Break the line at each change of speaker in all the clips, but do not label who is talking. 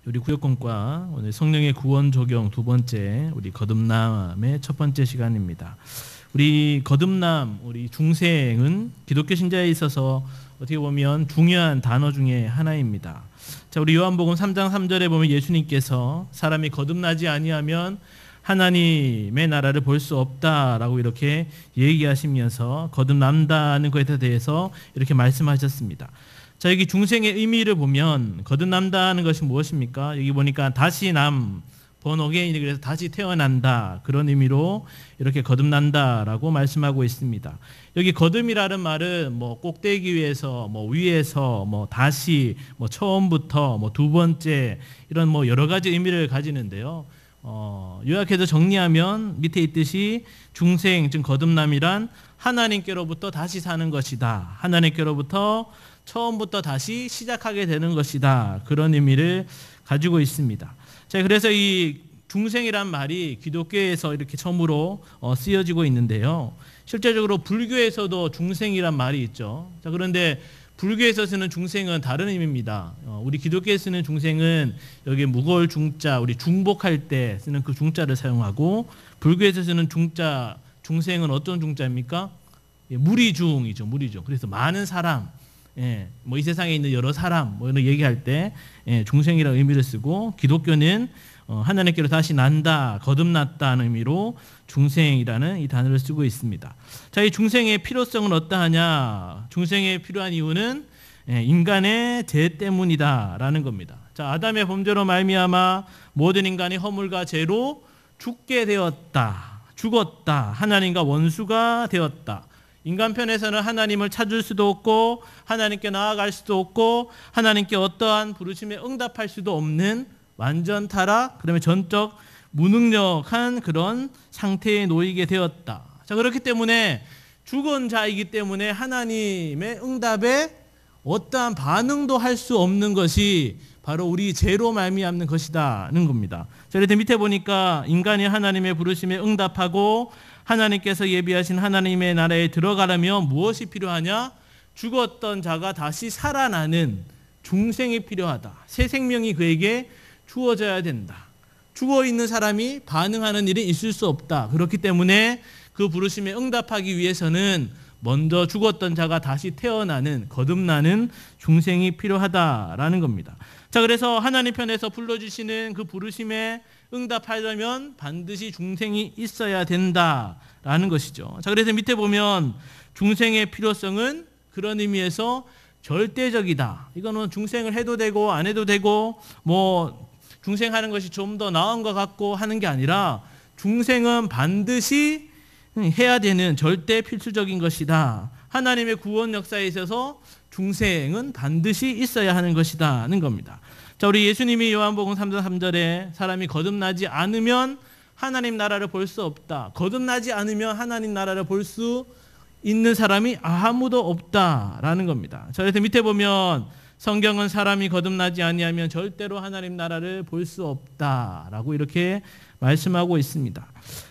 우리 구역공과 오늘 성령의 구원 적용 두 번째, 우리 거듭남의 첫 번째 시간입니다. 우리 거듭남, 우리 중생은 기독교 신자에 있어서 어떻게 보면 중요한 단어 중에 하나입니다. 자, 우리 요한복음 3장 3절에 보면 예수님께서 사람이 거듭나지 아니하면 하나님의 나라를 볼 수 없다라고 이렇게 얘기하시면서 거듭난다는 것에 대해서 이렇게 말씀하셨습니다. 자, 여기 중생의 의미를 보면 거듭난다는 것이 무엇입니까? 여기 보니까 다시 남, born again, 그래서 다시 태어난다, 그런 의미로 이렇게 거듭난다라고 말씀하고 있습니다. 여기 거듭이라는 말은 뭐 꼭대기 위에서, 뭐 위에서, 뭐 다시, 뭐 처음부터, 뭐 두 번째, 이런 뭐 여러 가지 의미를 가지는데요. 요약해서 정리하면 밑에 있듯이 중생, 즉 거듭남이란 하나님께로부터 다시 사는 것이다. 하나님께로부터 처음부터 다시 시작하게 되는 것이다. 그런 의미를 가지고 있습니다. 자, 그래서 이 중생이란 말이 기독교에서 이렇게 처음으로 쓰여지고 있는데요. 실제적으로 불교에서도 중생이란 말이 있죠. 자, 그런데 불교에서 쓰는 중생은 다른 의미입니다. 우리 기독교에 쓰는 중생은 여기 무거울 중자, 우리 중복할 때 쓰는 그 중자를 사용하고, 불교에서 쓰는 중자, 중생은 어떤 중자입니까? 무리중이죠, 무리중. 그래서 많은 사람, 뭐 이 세상에 있는 여러 사람, 뭐 이런 얘기할 때 중생이라는 의미를 쓰고, 기독교는 하나님께로 다시 난다, 거듭났다는 의미로 중생이라는 이 단어를 쓰고 있습니다. 자, 이 중생의 필요성은 어떠하냐? 중생에 필요한 이유는 인간의 죄 때문이다라는 겁니다. 자, 아담의 범죄로 말미암아 모든 인간이 허물과 죄로 죽게 되었다, 죽었다, 하나님과 원수가 되었다. 인간 편에서는 하나님을 찾을 수도 없고 하나님께 나아갈 수도 없고 하나님께 어떠한 부르심에 응답할 수도 없는 완전 타락, 그다음에 전적 무능력한 그런 상태에 놓이게 되었다. 자, 그렇기 때문에 죽은 자이기 때문에 하나님의 응답에 어떠한 반응도 할 수 없는 것이 바로 우리 죄로 말미암는 것이다는 겁니다. 자, 그래서 밑에 보니까 인간이 하나님의 부르심에 응답하고 하나님께서 예비하신 하나님의 나라에 들어가려면 무엇이 필요하냐? 죽었던 자가 다시 살아나는 중생이 필요하다. 새 생명이 그에게 주어져야 된다. 죽어있는 사람이 반응하는 일이 있을 수 없다. 그렇기 때문에 그 부르심에 응답하기 위해서는 먼저 죽었던 자가 다시 태어나는, 거듭나는 중생이 필요하다라는 겁니다. 자, 그래서 하나님 편에서 불러주시는 그 부르심에 응답하려면 반드시 중생이 있어야 된다라는 것이죠. 자, 그래서 밑에 보면 중생의 필요성은 그런 의미에서 절대적이다. 이거는 중생을 해도 되고 안 해도 되고 뭐 중생하는 것이 좀 더 나은 것 같고 하는 게 아니라 중생은 반드시 해야 되는 절대 필수적인 것이다. 하나님의 구원 역사에 있어서 중생은 반드시 있어야 하는 것이다는 겁니다. 자, 우리 예수님이 요한복음 3장 3절에 사람이 거듭나지 않으면 하나님 나라를 볼 수 없다. 거듭나지 않으면 하나님 나라를 볼 수 있는 사람이 아무도 없다라는 겁니다. 자, 그래서 밑에 보면 성경은 사람이 거듭나지 아니하면 절대로 하나님 나라를 볼 수 없다라고 이렇게 말씀하고 있습니다.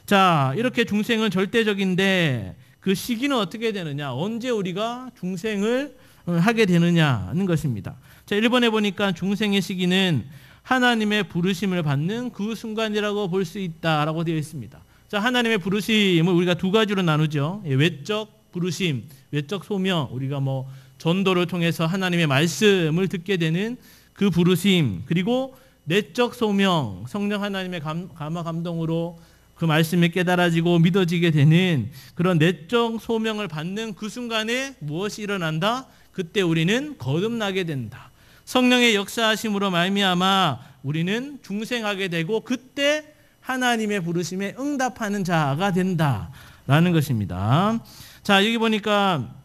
자, 이렇게 중생은 절대적인데 그 시기는 어떻게 되느냐? 언제 우리가 중생을 하게 되느냐는 것입니다. 자, 1번에 보니까 중생의 시기는 하나님의 부르심을 받는 그 순간이라고 볼 수 있다라고 되어 있습니다. 자, 하나님의 부르심을 우리가 두 가지로 나누죠. 외적 부르심, 외적 소명, 우리가 뭐 전도를 통해서 하나님의 말씀을 듣게 되는 그 부르심, 그리고 내적 소명, 성령 하나님의 감화 감동으로 그 말씀이 깨달아지고 믿어지게 되는 그런 내적 소명을 받는 그 순간에 무엇이 일어난다? 그때 우리는 거듭나게 된다. 성령의 역사하심으로 말미암아 우리는 중생하게 되고 그때 하나님의 부르심에 응답하는 자가 된다라는 것입니다. 자, 여기 보니까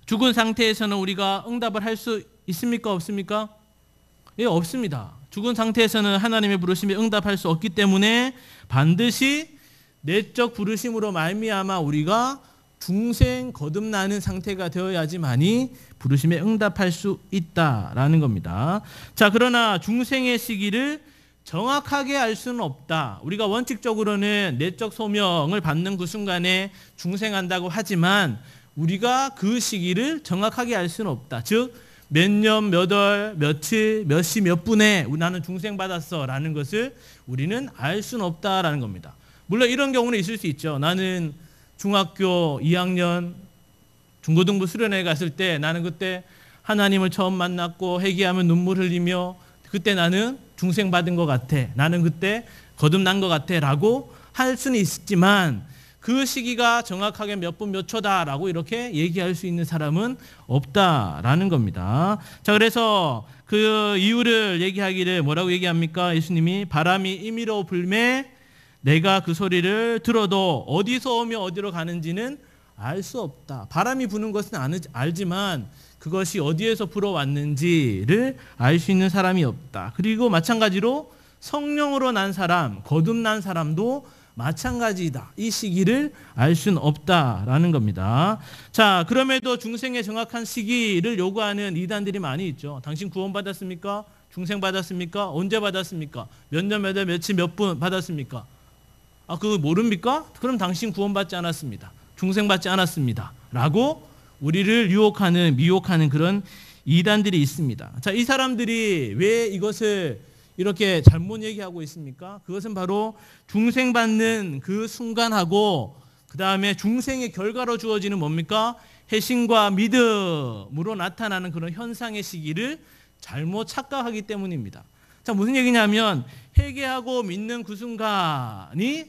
죽은 상태에서는 우리가 응답을 할 수 있습니까? 없습니까? 예, 없습니다. 죽은 상태에서는 하나님의 부르심에 응답할 수 없기 때문에 반드시 내적 부르심으로 말미암아 우리가 중생 거듭나는 상태가 되어야지만이 부르심에 응답할 수 있다라는 겁니다. 자, 그러나 중생의 시기를 정확하게 알 수는 없다. 우리가 원칙적으로는 내적 소명을 받는 그 순간에 중생한다고 하지만 우리가 그 시기를 정확하게 알 수는 없다. 즉 몇 년, 몇 월, 며칠, 몇 시, 몇 분에 나는 중생 받았어 라는 것을 우리는 알 수는 없다라는 겁니다. 물론 이런 경우는 있을 수 있죠. 나는 중학교 2학년 중고등부 수련회 갔을 때 나는 그때 하나님을 처음 만났고 회개하면 눈물 흘리며 그때 나는 중생 받은 것 같아. 나는 그때 거듭난 것 같아 라고 할 수는 있지만 그 시기가 정확하게 몇 분 몇 초다라고 이렇게 얘기할 수 있는 사람은 없다라는 겁니다. 자, 그래서 그 이유를 얘기하기를 뭐라고 얘기합니까? 예수님이 바람이 임의로 불매 내가 그 소리를 들어도 어디서 오며 어디로 가는지는 알 수 없다. 바람이 부는 것은 알지만 그것이 어디에서 불어왔는지를 알 수 있는 사람이 없다. 그리고 마찬가지로 성령으로 난 사람, 거듭난 사람도 마찬가지다. 이 시기를 알 수는 없다라는 겁니다. 자, 그럼에도 중생의 정확한 시기를 요구하는 이단들이 많이 있죠. 당신 구원받았습니까? 중생 받았습니까? 언제 받았습니까? 몇 년, 몇 월, 며칠, 몇 분 받았습니까? 아, 그거 모릅니까? 그럼 당신 구원받지 않았습니다. 중생 받지 않았습니다. 라고 우리를 유혹하는, 미혹하는 그런 이단들이 있습니다. 자, 이 사람들이 왜 이것을 이렇게 잘못 얘기하고 있습니까? 그것은 바로 중생 받는 그 순간하고 그 다음에 중생의 결과로 주어지는 뭡니까? 회심과 믿음으로 나타나는 그런 현상의 시기를 잘못 착각하기 때문입니다. 자, 무슨 얘기냐면 회개하고 믿는 그 순간이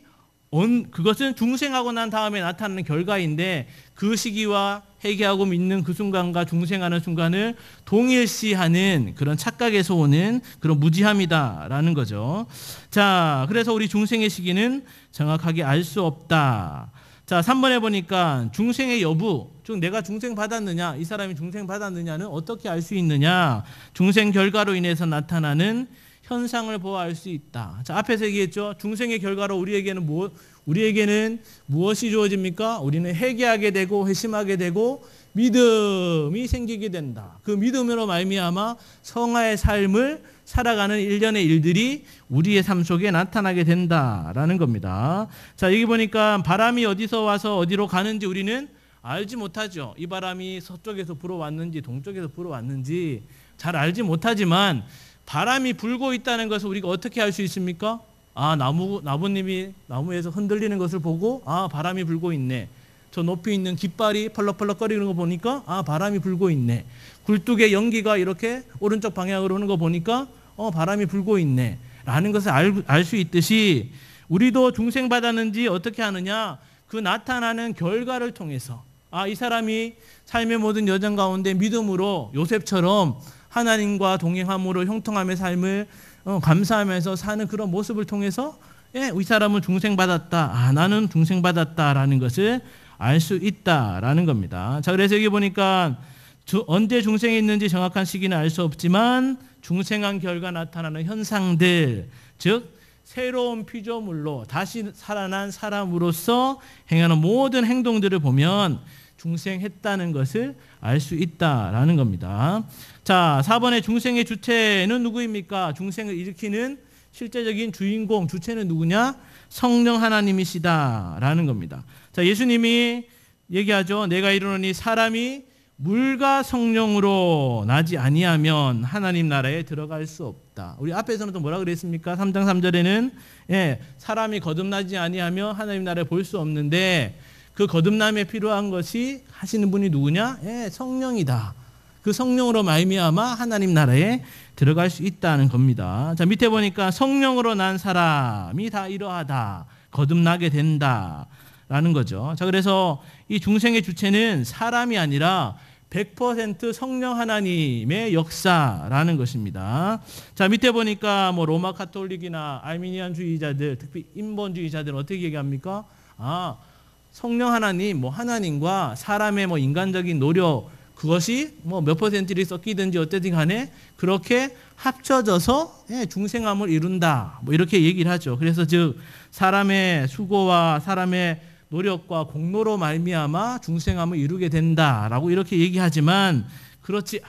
그것은 중생하고 난 다음에 나타나는 결과인데 그 시기와 회개하고 믿는 그 순간과 중생하는 순간을 동일시하는 그런 착각에서 오는 그런 무지함이다라는 거죠. 자, 그래서 우리 중생의 시기는 정확하게 알 수 없다. 자, 3번에 보니까 중생의 여부, 즉 내가 중생 받았느냐, 이 사람이 중생 받았느냐는 어떻게 알 수 있느냐? 중생 결과로 인해서 나타나는 현상을 보아 알 수 있다. 자, 앞에서 얘기했죠. 중생의 결과로 우리에게는 무엇이 주어집니까? 우리는 회개하게 되고 회심하게 되고 믿음이 생기게 된다. 그 믿음으로 말미암아 성화의 삶을 살아가는 일련의 일들이 우리의 삶 속에 나타나게 된다라는 겁니다. 자, 여기 보니까 바람이 어디서 와서 어디로 가는지 우리는 알지 못하죠. 이 바람이 서쪽에서 불어왔는지 동쪽에서 불어왔는지 잘 알지 못하지만 바람이 불고 있다는 것을 우리가 어떻게 알 수 있습니까? 아, 나무님이 나무에서 흔들리는 것을 보고 아, 바람이 불고 있네. 저 높이 있는 깃발이 펄럭펄럭거리는 거 보니까 아, 바람이 불고 있네. 굴뚝의 연기가 이렇게 오른쪽 방향으로 오는 거 보니까 바람이 불고 있네. 라는 것을 알 수 있듯이 우리도 중생 받았는지 어떻게 하느냐? 그 나타나는 결과를 통해서 아, 이 사람이 삶의 모든 여정 가운데 믿음으로 요셉처럼 하나님과 동행함으로 형통함의 삶을 감사하면서 사는 그런 모습을 통해서 이 사람은 중생받았다. 아, 나는 중생받았다라는 것을 알 수 있다라는 겁니다. 자, 그래서 여기 보니까 언제 중생이 있는지 정확한 시기는 알 수 없지만 중생한 결과 나타나는 현상들, 즉 새로운 피조물로 다시 살아난 사람으로서 행하는 모든 행동들을 보면 중생했다는 것을 알 수 있다라는 겁니다. 자, 4번의 중생의 주체는 누구입니까? 중생을 일으키는 실제적인 주인공, 주체는 누구냐? 성령 하나님이시다라는 겁니다. 자, 예수님이 얘기하죠. 내가 이르노니 사람이 물과 성령으로 나지 아니하면 하나님 나라에 들어갈 수 없다. 우리 앞에서는 또 뭐라 그랬습니까? 3장 3절에는 사람이 거듭나지 아니하면 하나님 나라에 볼 수 없는데 그 거듭남에 필요한 것이 하시는 분이 누구냐? 성령이다. 그 성령으로 말미암아 하나님 나라에 들어갈 수 있다는 겁니다. 자, 밑에 보니까 성령으로 난 사람이 다 이러하다. 거듭나게 된다라는 거죠. 자, 그래서 이 중생의 주체는 사람이 아니라 100% 성령 하나님의 역사라는 것입니다. 자, 밑에 보니까 뭐 로마 카톨릭이나 알미니안주의자들, 특히 인본주의자들은 어떻게 얘기합니까? 아, 성령 하나님, 뭐 하나님과 사람의 뭐 인간적인 노력, 그것이 뭐 몇 퍼센트를 섞이든지 어쨌든 간에 그렇게 합쳐져서 중생함을 이룬다. 뭐 이렇게 얘기를 하죠. 그래서 즉 사람의 수고와 사람의 노력과 공로로 말미암아 중생함을 이루게 된다라고 이렇게 얘기하지만 그렇지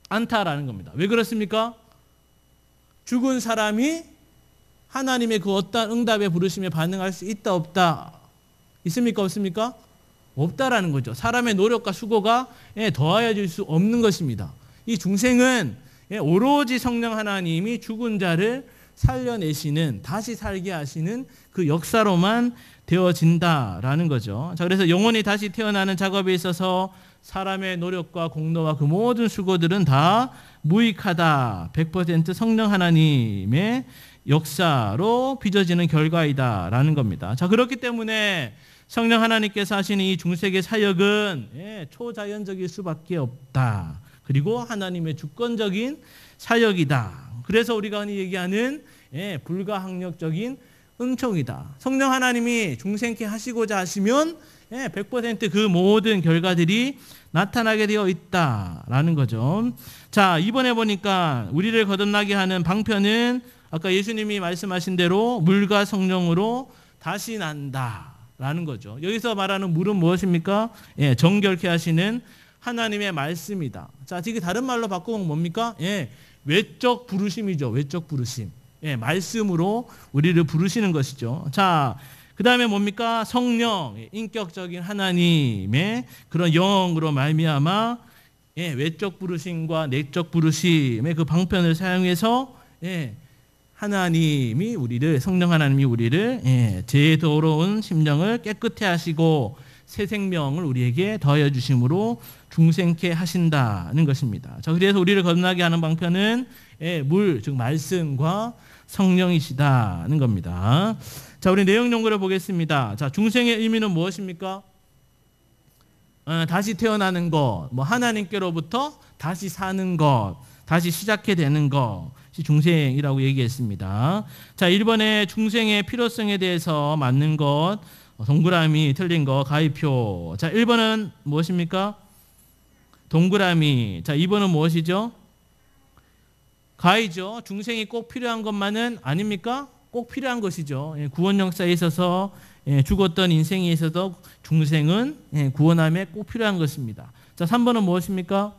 않다라는 겁니다. 왜 그렇습니까? 죽은 사람이 하나님의 그 어떠한 응답에 부르심에 반응할 수 있다 없다? 있습니까 없습니까? 없다라는 거죠. 사람의 노력과 수고가 더하여질 수 없는 것입니다. 이 중생은 오로지 성령 하나님이 죽은 자를 살려내시는, 다시 살게 하시는 그 역사로만 되어진다라는 거죠. 자, 그래서 영혼이 다시 태어나는 작업에 있어서 사람의 노력과 공로와 그 모든 수고들은 다 무익하다. 100% 성령 하나님의 역사로 빚어지는 결과이다라는 겁니다. 자, 그렇기 때문에 성령 하나님께서 하시는 이 중생의 사역은 초자연적일 수밖에 없다. 그리고 하나님의 주권적인 사역이다. 그래서 우리가 흔히 얘기하는 불가항력적인 은총이다. 성령 하나님이 중생케 하시고자 하시면 100% 그 모든 결과들이 나타나게 되어 있다라는 거죠. 자, 이번에 보니까 우리를 거듭나게 하는 방편은 아까 예수님이 말씀하신 대로 물과 성령으로 다시 난다라는 거죠. 여기서 말하는 물은 무엇입니까? 정결케 하시는 하나님의 말씀이다. 자, 지금 다른 말로 바꾸면 뭡니까? 외적 부르심이죠. 외적 부르심. 말씀으로 우리를 부르시는 것이죠. 자, 그 다음에 뭡니까? 성령, 인격적인 하나님의 그런 영으로 말미암아 외적 부르심과 내적 부르심의 그 방편을 사용해서 하나님이 우리를, 성령 하나님이 우리를 죄 더러운 심령을 깨끗해 하시고 새 생명을 우리에게 더하여 주심으로 중생케 하신다는 것입니다. 자, 그래서 우리를 거듭나게 하는 방편은 물, 즉 말씀과 성령이시다는 겁니다. 자, 우리 내용 연구를 보겠습니다. 자, 중생의 의미는 무엇입니까? 다시 태어나는 것, 하나님께로부터 다시 사는 것, 다시 시작해 되는 것이 중생이라고 얘기했습니다. 자, 1번에 중생의 필요성에 대해서 맞는 것, 동그라미, 틀린 거, 가위표. 자, 1번은 무엇입니까? 동그라미. 자, 2번은 무엇이죠? 가위죠. 중생이 꼭 필요한 것만은 아닙니까? 꼭 필요한 것이죠. 구원 역사에 있어서 죽었던 인생에 있어서 중생은 구원함에 꼭 필요한 것입니다. 자, 3번은 무엇입니까?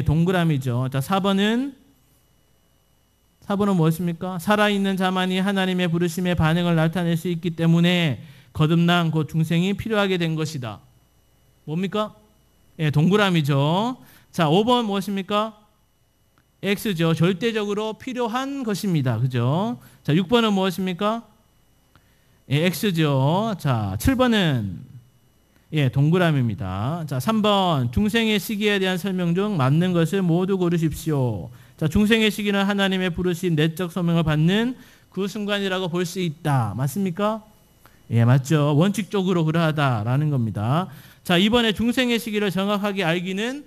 동그라미죠. 자, 4번은 무엇입니까? 살아있는 자만이 하나님의 부르심의 반응을 나타낼 수 있기 때문에 거듭난 곧 중생이 필요하게 된 것이다. 뭡니까? 동그라미죠. 자, 5번 무엇입니까? X죠. 절대적으로 필요한 것입니다. 그죠? 자, 6번은 무엇입니까? X죠. 자, 7번은 동그라미입니다. 자, 3번 중생의 시기에 대한 설명 중 맞는 것을 모두 고르십시오. 자, 중생의 시기는 하나님의 부르신 내적 소명을 받는 그 순간이라고 볼 수 있다. 맞습니까? 맞죠. 원칙적으로 그러하다라는 겁니다. 자, 이번에 중생의 시기를 정확하게 알기는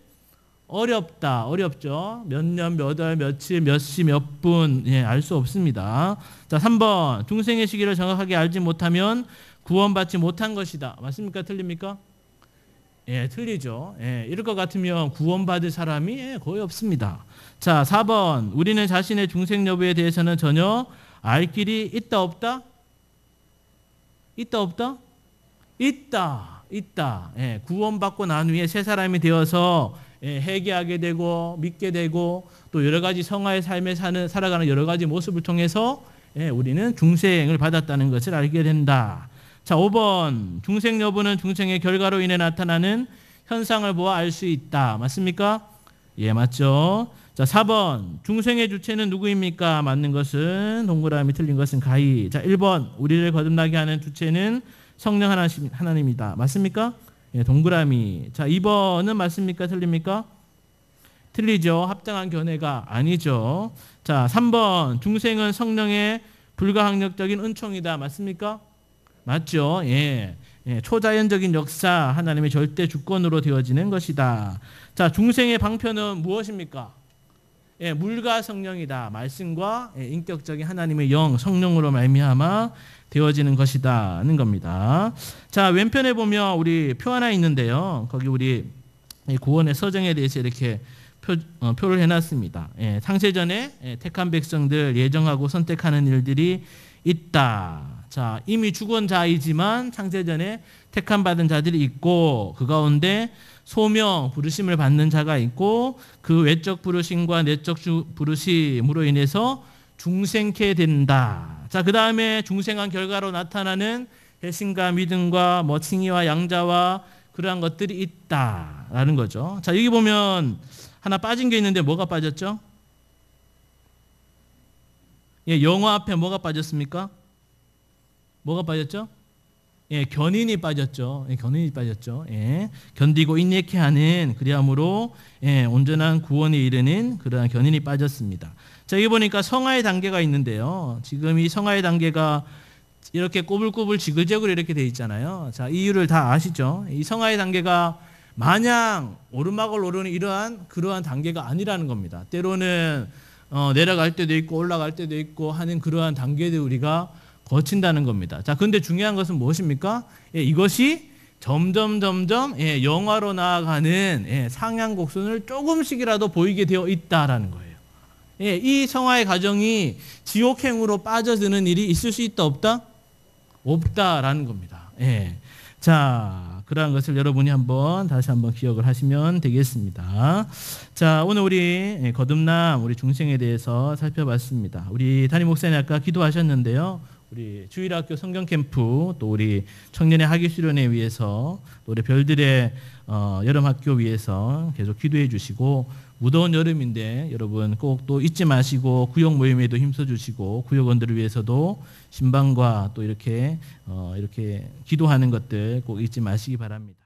어렵다. 어렵죠. 몇 년, 몇 월, 며칠, 몇 시, 몇 분 알 수 없습니다. 자, 3번 중생의 시기를 정확하게 알지 못하면 구원받지 못한 것이다. 맞습니까? 틀립니까? 틀리죠. 이럴 것 같으면 구원받을 사람이 거의 없습니다. 자, 4번 우리는 자신의 중생 여부에 대해서는 전혀 알 길이 있다 없다? 있다 없다? 있다. 구원받고 난 후에 새 사람이 되어서 회개하게 되고 믿게 되고 또 여러 가지 성화의 삶에 살아가는 여러 가지 모습을 통해서 우리는 중생을 받았다는 것을 알게 된다. 자, 5번 중생 여부는 중생의 결과로 인해 나타나는 현상을 보아 알 수 있다. 맞습니까? 맞죠. 자, 4번 중생의 주체는 누구입니까? 맞는 것은 동그라미, 틀린 것은 가위. 자, 1번 우리를 거듭나게 하는 주체는 성령 하나님이다. 맞습니까? 동그라미. 자, 2번은 맞습니까? 틀립니까? 틀리죠. 합당한 견해가 아니죠. 자, 3번 중생은 성령의 불가항력적인 은총이다. 맞습니까? 맞죠. 초자연적인 역사, 하나님의 절대 주권으로 되어지는 것이다. 자, 중생의 방편은 무엇입니까? 물과 성령이다. 말씀과 인격적인 하나님의 영, 성령으로 말미암아 되어지는 것이다는 겁니다. 자, 왼편에 보면 우리 표 하나 있는데요. 거기 우리 구원의 서정에 대해서 이렇게 표를 해놨습니다. 창세전에 택한 백성들 예정하고 선택하는 일들이 있다. 자, 이미 죽은 자이지만 창세전에 택함 받은 자들이 있고 그 가운데 소명 부르심을 받는 자가 있고 그 외적 부르심과 내적 부르심으로 인해서 중생케 된다. 자, 그 다음에 중생한 결과로 나타나는 배신과 믿음과 칭의와 양자와 그러한 것들이 있다라는 거죠. 자, 여기 보면 하나 빠진 게 있는데 뭐가 빠졌죠? 예, 영어 앞에 뭐가 빠졌습니까? 뭐가 빠졌죠? 예, 견인이 빠졌죠. 예, 견인이 빠졌죠. 예, 견디고 인내케 하는 그리함으로 예, 온전한 구원에 이르는 그러한 견인이 빠졌습니다. 자, 여기 보니까 성화의 단계가 있는데요. 지금 이 성화의 단계가 이렇게 꼬불꼬불 지글재글 이렇게 돼 있잖아요. 자, 이유를 다 아시죠? 이 성화의 단계가 마냥 오르막을 오르는 그러한 단계가 아니라는 겁니다. 때로는 내려갈 때도 있고 올라갈 때도 있고 하는 그러한 단계들 우리가 거친다는 겁니다. 자, 근데 중요한 것은 무엇입니까? 예, 이것이 점점 예, 영화로 나아가는 예, 상향 곡선을 조금씩이라도 보이게 되어 있다라는 거예요. 예, 이 성화의 과정이 지옥행으로 빠져드는 일이 있을 수 있다 없다? 없다라는 겁니다. 예. 자, 그러한 것을 여러분이 다시 한번 기억을 하시면 되겠습니다. 자, 오늘 우리 거듭남 우리 중생에 대해서 살펴봤습니다. 우리 담임 목사님 아까 기도하셨는데요. 우리 주일학교 성경 캠프 또 우리 청년의 학위 수련회 위해서 또 우리 별들의 여름 학교 위해서 계속 기도해 주시고 무더운 여름인데 여러분 꼭 또 잊지 마시고 구역 모임에도 힘써 주시고 구역원들을 위해서도 신방과 또 이렇게 기도하는 것들 꼭 잊지 마시기 바랍니다.